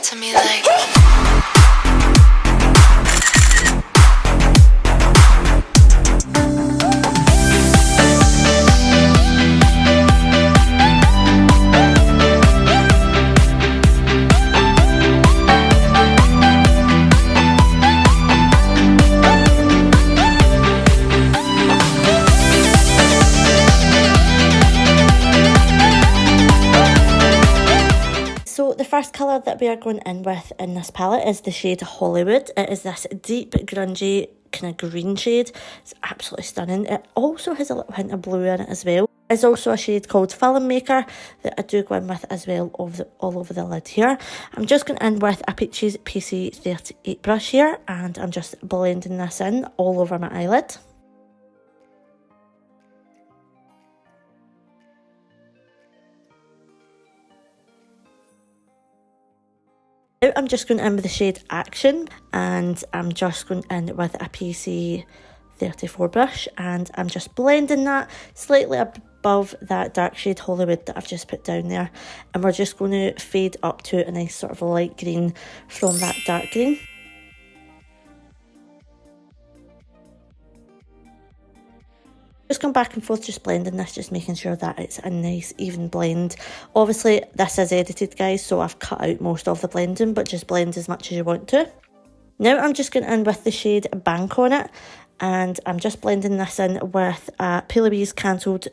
to me like. So the first colour that we are going in with in this palette is the shade Hollywood. It is this deep, grungy, kind of green shade. It's absolutely stunning. It also has a little hint of blue in it as well. There's also a shade called Film Maker that I do go in with as well all over the lid here. I'm just going in with a PLouise PC38 brush here, and I'm just blending this in all over my eyelid. I'm just going in with the shade Action, and I'm just going in with a PC34 brush, and I'm just blending that slightly above that dark shade Hollywood that I've just put down there, and we're just going to fade up to a nice sort of light green from that dark green. Just going back and forth, just blending this, just making sure that it's a nice even blend. Obviously this is edited, guys, so I've cut out most of the blending, but just blend as much as you want to. Now I'm just going in with the shade Bank on it, and I'm just blending this in with a PLouise Cancelled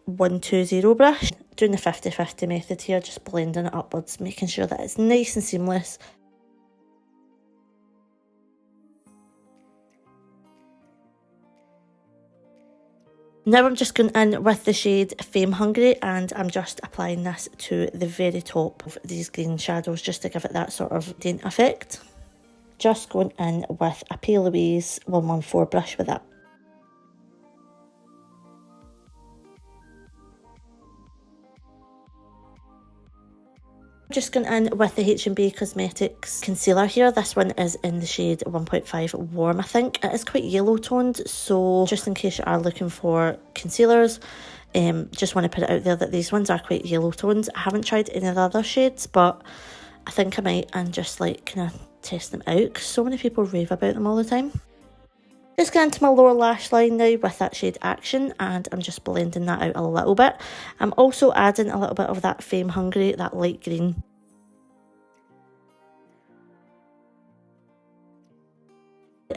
120 brush. Doing the 50-50 method here, just blending it upwards, making sure that it's nice and seamless. Now I'm just going in with the shade Fame Hungry, and I'm just applying this to the very top of these green shadows just to give it that sort of daint effect. Just going in with a PLouise 114 brush with that. Just going in with the H&B Cosmetics concealer here. This one is in the shade 1.5 Warm, I think. It is quite yellow toned, so just in case you are looking for concealers, just want to put it out there that these ones are quite yellow toned. I haven't tried any of the other shades, but I think I might, and just like kind of test them out because so many people rave about them all the time. Just going into my lower lash line now with that shade Action, and I'm just blending that out a little bit. I'm also adding a little bit of that Fame Hungry, that light green.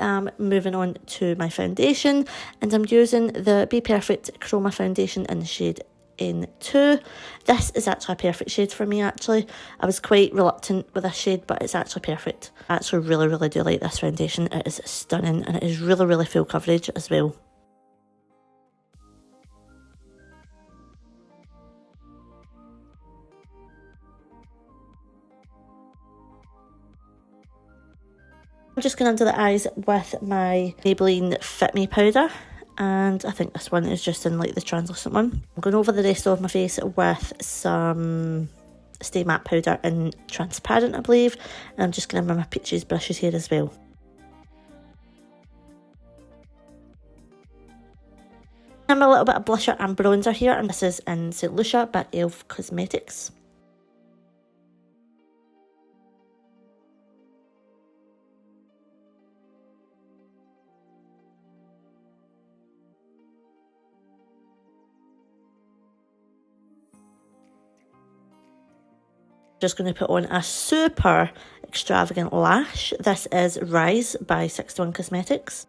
I'm moving on to my foundation, and I'm using the Be Perfect Chroma foundation in the shade N2. This is actually a perfect shade for me, actually. I was quite reluctant with this shade, but it's actually perfect. I actually really do like this foundation. It is stunning, and it is really full coverage as well. I'm just going under the eyes with my Maybelline Fit Me powder, and I think this one is just in like the translucent one. I'm going over the rest of my face with some Stay Matte powder in transparent, I believe, and I'm just going to have my Peaches brushes here as well. I'm a little bit of blusher and bronzer here, and this is in St. Lucia by Elf Cosmetics. Just going to put on a super extravagant lash. This is Rise by 61 Cosmetics.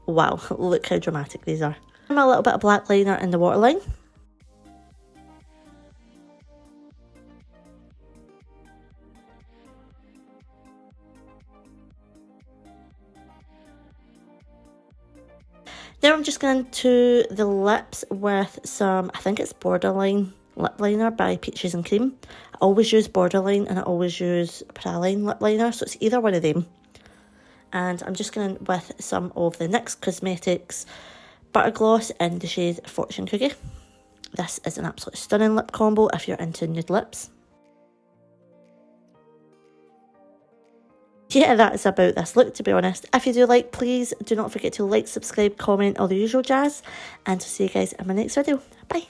Wow, look how dramatic these are. And a little bit of black liner in the waterline. Now I'm just going to the lips with some, I think it's Borderline lip liner by Peaches and Cream. I always use Borderline and I always use Praline lip liner, so it's either one of them. And I'm just going with some of the NYX Cosmetics Butter Gloss in the shade Fortune Cookie. This is an absolutely stunning lip combo if you're into nude lips. Yeah, that is about this look, to be honest. If you do like, please do not forget to like, subscribe, comment, all the usual jazz. And to see you guys in my next video. Bye.